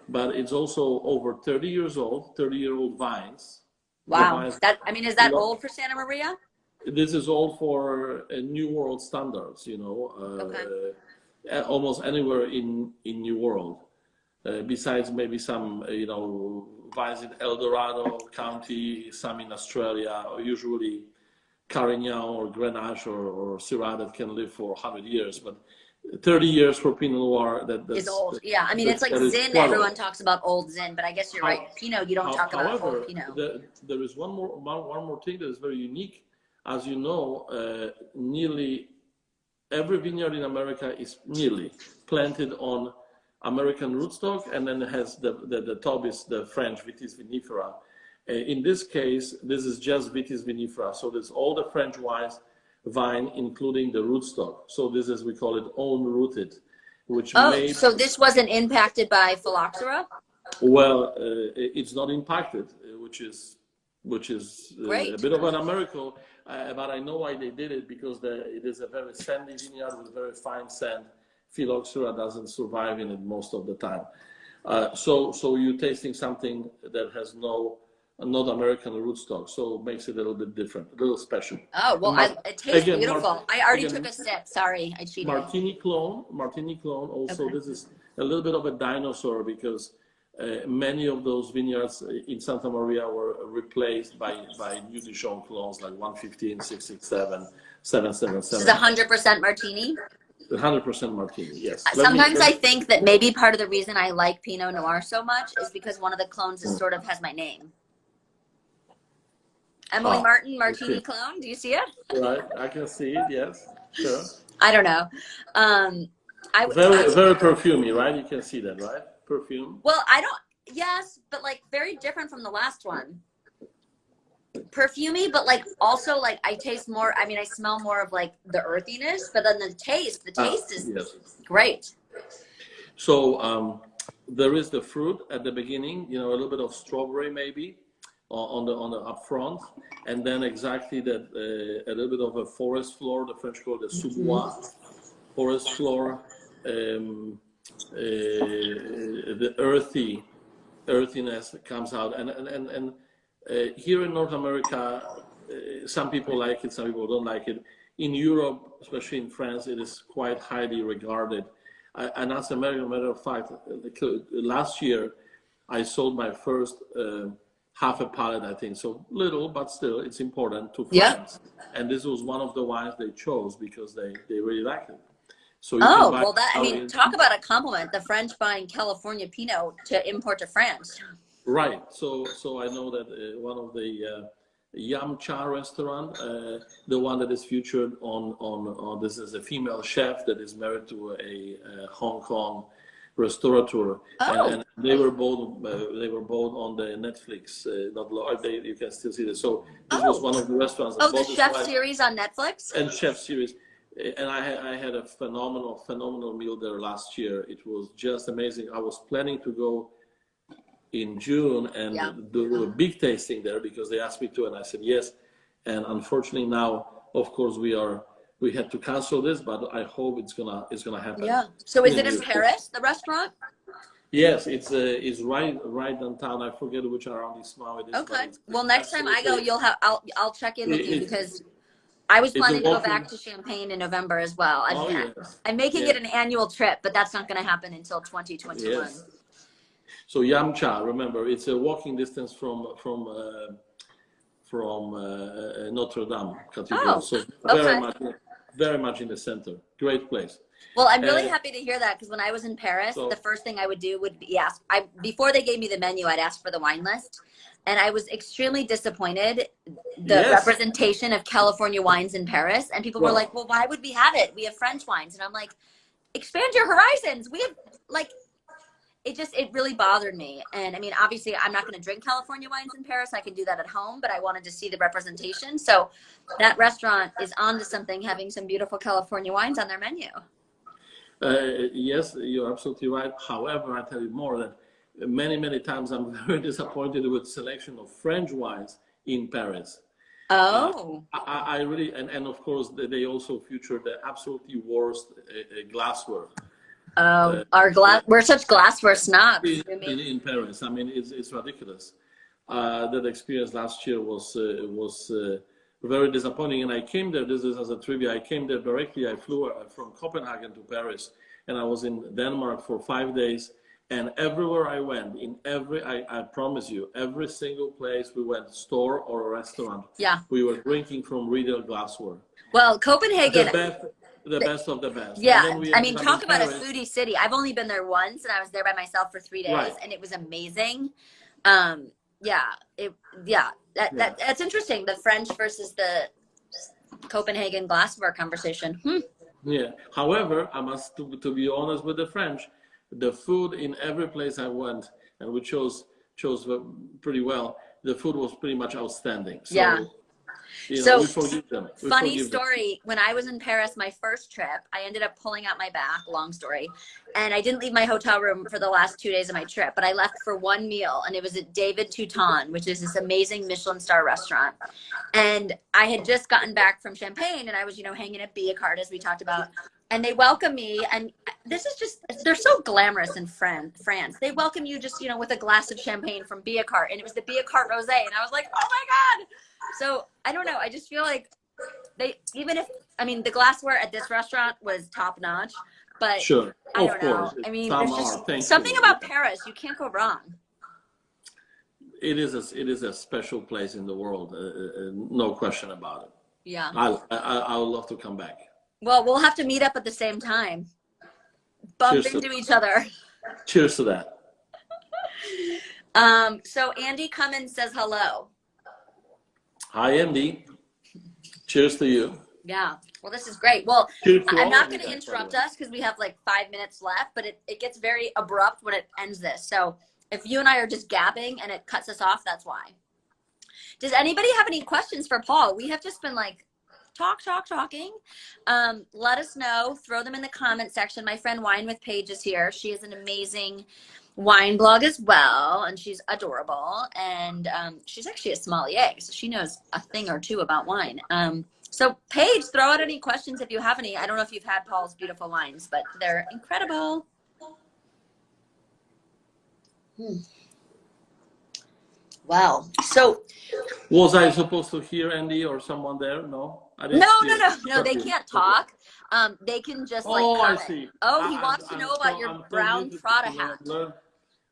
but it's also over 30 years old, 30-year-old vines. Wow. Is that old for Santa Maria? This is old for New World standards, okay. Almost anywhere in New World, besides maybe some, vines in El Dorado County, some in Australia, or usually Carignan or Grenache or Syrah that can live for 100 years. But 30 years for Pinot Noir, is old. Yeah, I mean, it's like Zin. Everyone talks about old Zin, but I guess you're right. Pinot, you don't talk about old Pinot. There is one more thing that is very unique. As you know, nearly every vineyard in America is nearly planted on American rootstock, and then it has the top is the French Vitis vinifera. In this case, this is just Vitis vinifera. So there's all the French vine, including the rootstock. So this is, we call it own rooted, which so this wasn't impacted by phylloxera? Well, it's not impacted, which is a bit of an miracle. But I know why they did it, because it is a very sandy vineyard with very fine sand. Phylloxera doesn't survive in it most of the time. So you're tasting something that has not American rootstock, so it makes it a little bit different, a little special. Oh, well, it tastes beautiful. I already took a sip. Sorry, I cheated. Matinee clone also. Okay. This is a little bit of a dinosaur, because many of those vineyards in Santa Maria were replaced by new Dijon clones like 115, 667, 777. This is 100% Martini? 100% Martini, yes. Sometimes I think that maybe part of the reason I like Pinot Noir so much is because one of the clones sort of has my name. Emily Martin, Martini clone. Do you see it? Right, I can see it. Yes, sure. I don't know. Very perfumey, right? You can see that, right? Perfume. Well, yes, but like very different from the last one. Perfumey, but like also like I taste more. I mean, I smell more of like the earthiness, but then the taste is great. So there is the fruit at the beginning, a little bit of strawberry maybe on the up front, and then exactly that a little bit of a forest floor. The French call it the sous-bois, forest floor. The earthiness comes out, and here in North America, some people like it, some people don't like it. In Europe, especially in France, it is quite highly regarded. And as a matter of fact, last year I sold my first half a pallet, I think, so little, but still it's important, to France. And this was one of the wines they chose because they really liked it. So talk about a compliment. The French buying California Pinot to import to France. Right. So I know that one of the Yam Cha restaurant, the one that is featured on this is a female chef that is married to a Hong Kong restaurateur, Oh. and they were both on the Netflix. Not you can still see this. So this was one of the restaurants. Oh, the chef series on Netflix. And chef series, and I had a phenomenal meal there last year. It was just amazing. I was planning to go in June and do a big tasting there because they asked me to, and I said yes. And unfortunately now, of course, we had to cancel this, but I hope it's gonna happen. Yeah. So is it in Paris, the restaurant? Yes, it's right downtown. I forget which arrondissement it is. Okay. Well, next time I go, I'll check in with you because I was planning to go back to Champagne in November as well. I'm making it an annual trip, but that's not going to happen until 2021. Yes. So Yamcha, remember, it's a walking distance from Notre Dame Cathedral. Oh, so very much in the center. Great place. Well, I'm really happy to hear that because when I was in Paris, the first thing I would do would be before they gave me the menu, I'd ask for the wine list. And I was extremely disappointed the representation of California wines in Paris. And people were like, well, why would we have it? We have French wines. And I'm like, expand your horizons. We have it really bothered me. And I mean, obviously I'm not going to drink California wines in Paris. I can do that at home, but I wanted to see the representation. So that restaurant is on to something, having some beautiful California wines on their menu. Yes, you're absolutely right. However, I tell you more that many times I'm very disappointed with selection of French wines in Paris. Oh. I really, and of course they also feature the absolutely worst glassware. We're such glassware snobs. In Paris, I mean, it's ridiculous. That experience last year was very disappointing. And I came there, this is as a trivia, I came there directly. I flew from Copenhagen to Paris, and I was in Denmark for 5 days. And everywhere I went, I promise you, every single place we went, store or a restaurant, we were drinking from Rita glassware. Well, Copenhagen, the best of the best. Yeah, I mean, talk about a foodie city. I've only been there once, and I was there by myself for 3 days, and it was amazing. That's interesting. The French versus the Copenhagen glassware conversation. Yeah. However, I must to be honest with the French, the food in every place I went, and we chose pretty well. The food was pretty much outstanding. So, we forgive them. Funny story. When I was in Paris, my first trip, I ended up pulling out my back, long story. And I didn't leave my hotel room for the last 2 days of my trip, but I left for one meal, and it was at David Touton, which is this amazing Michelin star restaurant. And I had just gotten back from Champagne, and I was, hanging at Be a Cart, as we talked about. And they welcome me, and this is just, they're so glamorous in France. They welcome you just, with a glass of champagne from Be a Cart, and it was the Be a Cart Rosé, and I was like, oh my God. So I don't know. I just feel like the glassware at this restaurant was top notch, but sure, I don't know. I mean, there's just something about Paris. You can't go wrong. It is a special place in the world. No question about it. Yeah. I would love to come back. Well, we'll have to meet up at the same time. Bump into each other. Cheers to that. So Andy Cummins says hello. Hi, Andy. Cheers to you. Yeah. Well, this is great. Well, I'm not going to interrupt us because we have like 5 minutes left, but it gets very abrupt when it ends this. So if you and I are just gabbing and it cuts us off, that's why. Does anybody have any questions for Paul? We have just been like, talking. Let us know. Throw them in the comment section. My friend Wine with Paige is here. She has an amazing wine blog as well, and she's adorable. And she's actually a sommelier, so she knows a thing or two about wine. So Paige, throw out any questions if you have any. I don't know if you've had Paul's beautiful wines, but they're incredible. Wow. So was I supposed to hear Andy or someone there? No. No, they can't talk. They can just comment. I see. Oh, he wants to know about your brown Prada hat.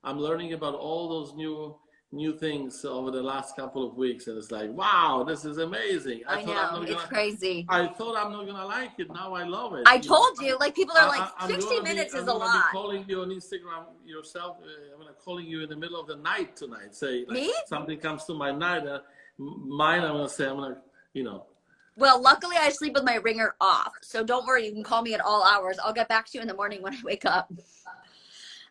I'm learning about all those new things over the last couple of weeks, and it's like, wow, this is amazing. I know, it's crazy. I thought I'm not gonna like it. Now I love it. I told you, like people are like, 60 minutes is a lot. I'm calling you on Instagram yourself. I'm gonna calling you in the middle of the night tonight. Say me? Something comes to my mind. I'm gonna say, Well, luckily I sleep with my ringer off, so don't worry. You can call me at all hours. I'll get back to you in the morning when I wake up.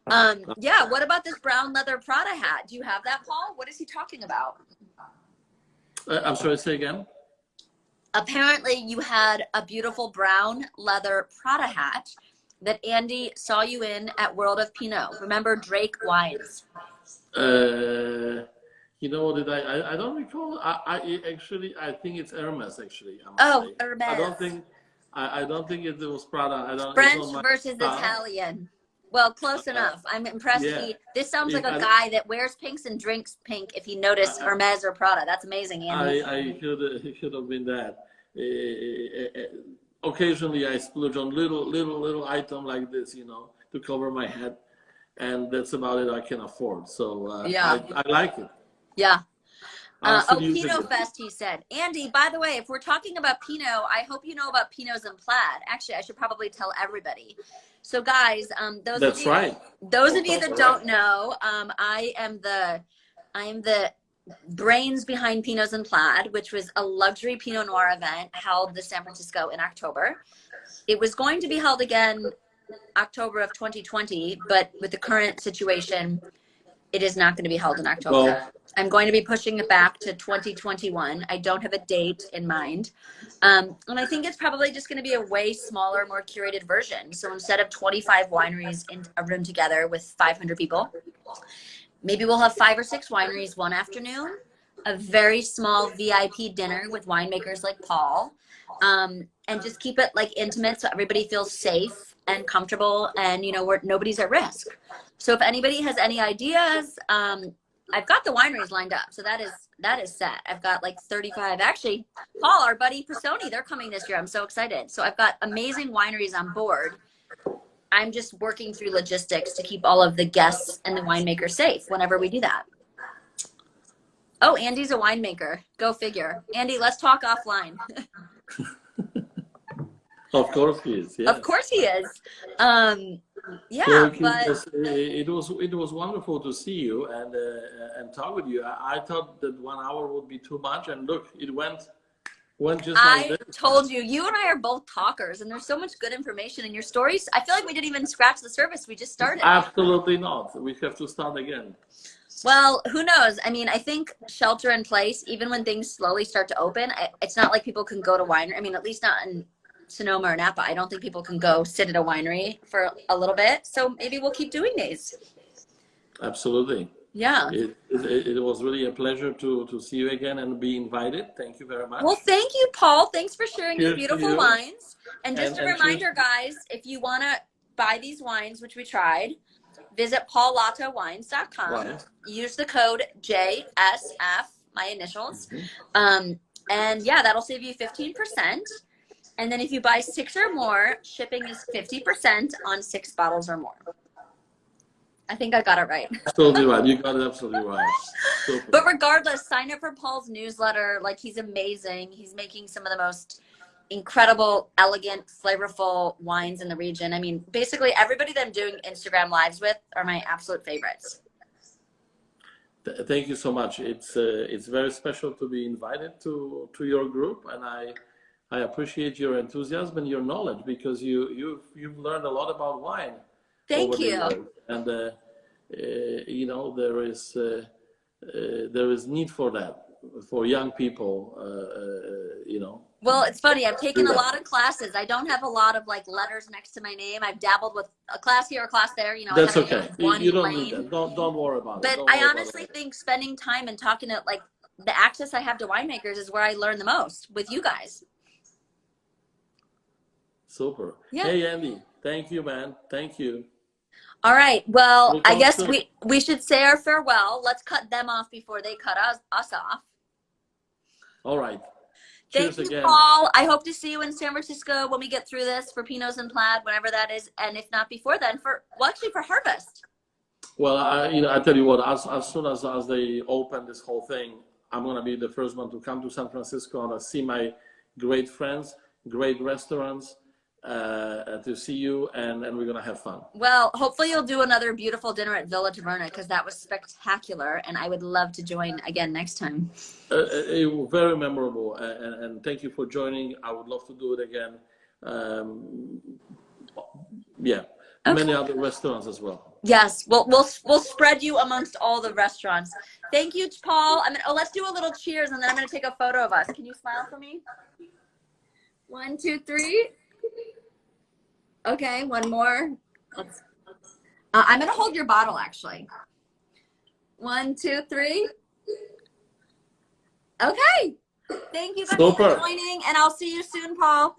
Yeah, what about this brown leather Prada hat? Do you have that, Paul? What is he talking about? I'm sorry, say again? Apparently you had a beautiful brown leather Prada hat that Andy saw you in at World of Pinot. Remember Drake Wines? You know, I don't recall. I think it's Hermes. Actually, I must Oh, say. Hermes. I don't think it was Prada. I don't. It's French not my versus style. Italian. Well, close enough. I'm impressed. Yeah. This sounds like If a guy that wears pinks and drinks pink if he noticed I, Hermes or Prada. That's amazing, Andy. I should have been that. Occasionally, I splurge on little item like this, you know, to cover my head, and that's about it I can afford. So Yeah. I like it. Yeah. I'm still using Pinot it. Fest, he said. Andy, by the way, if we're talking about Pinot, I hope you know about Pinots and Plaid. Actually, I should probably tell everybody. So, guys, That's right. those of you that don't know, I am the brains behind Pinots and Plaid, which was a luxury Pinot Noir event held in San Francisco in October. It was going to be held again October of 2020, but with the current situation, it is not going to be held in October. Well, I'm going to be pushing it back to 2021. I don't have a date in mind. And I think it's probably just going to be a way smaller, more curated version. So instead of 25 wineries in a room together with 500 people, maybe we'll have 5 or 6 wineries one afternoon, a very small VIP dinner with winemakers like Paul, and just keep it like intimate so everybody feels safe and comfortable and, you know, nobody's at risk. So if anybody has any ideas, I've got the wineries lined up. So that is set. I've got like 35. Actually, Paul, our buddy Personi, they're coming this year. I'm so excited. So I've got amazing wineries on board. I'm just working through logistics to keep all of the guests and the winemakers safe whenever we do that. Oh, Andy's a winemaker. Go figure. Andy, let's talk offline. of course he is. Yeah. Of course he is. Yeah, Well, but it was wonderful to see you and talk with you. I thought that 1 hour would be too much, and look, it went just like I this. told you, you and I are both talkers, and there's so much good information in your stories. I feel like we didn't even scratch the surface. We just started. Absolutely not. We have to start again. Well, who knows? I mean, I think shelter in place, even when things slowly start to open, it's not like people can go to winery. I mean, at least not in Sonoma or Napa. I don't think people can go sit at a winery for a little bit. So maybe we'll keep doing these. Absolutely. Yeah. It was really a pleasure to see you again and be invited. Thank you very much. Well, thank you, Paul. Thanks for sharing your Cheers to beautiful you. wines. And just a And reminder, cheers. guys, if you want to buy these wines, which we tried, visit paullatowines.com. Right. Use the code JSF, my initials. And yeah, that'll save you 15%. And then if you buy 6 or more, shipping is 50% on 6 bottles or more. I think I got it right. Absolutely right. You got it absolutely right. Super. But regardless, sign up for Paul's newsletter. Like, he's amazing. He's making some of the most incredible, elegant, flavorful wines in the region. I mean, basically everybody that I'm doing Instagram lives with are my absolute favorites. Thank you so much. It's very special to be invited to your group, and I appreciate your enthusiasm and your knowledge, because you've learned a lot about wine. Thank over you. the years. And you know, there is need for that for young people. You know. Well, it's funny. I've taken a lot of classes. I don't have a lot of like letters next to my name. I've dabbled with a class here, a class there. You know, That's I have okay. one You don't lane. need that. Don't worry about it. But Don't I worry about honestly it. think spending time and talking to like the access I have to winemakers is where I learn the most with you guys. Super. Yeah. Hey, Andy. Thank you, man. Thank you. All right. Well, We'll I talk guess soon. we should say our farewell. Let's cut them off before they cut us off. All right. Thank Cheers you, again. Paul. I hope to see you in San Francisco when we get through this for Pinots and Plaid, whenever that is, and if not before then, for Harvest. Well, I tell you what. As soon as they open this whole thing, I'm gonna be the first one to come to San Francisco and see my great friends, great restaurants, to see you, and we're gonna have fun. Well, hopefully you'll do another beautiful dinner at Villa Taverna, because that was spectacular, and I would love to join again next time. It was very memorable, and thank you for joining. I would love to do it again. Yeah, many other restaurants as well. Yes, we'll spread you amongst all the restaurants. Thank you, Paul. Let's do a little cheers, and then I'm gonna take a photo of us. Can you smile for me? 1, 2, 3. Okay, one more. I'm gonna hold your bottle actually. 1, 2, 3. Okay. Thank you guys for joining, and I'll see you soon, Paul.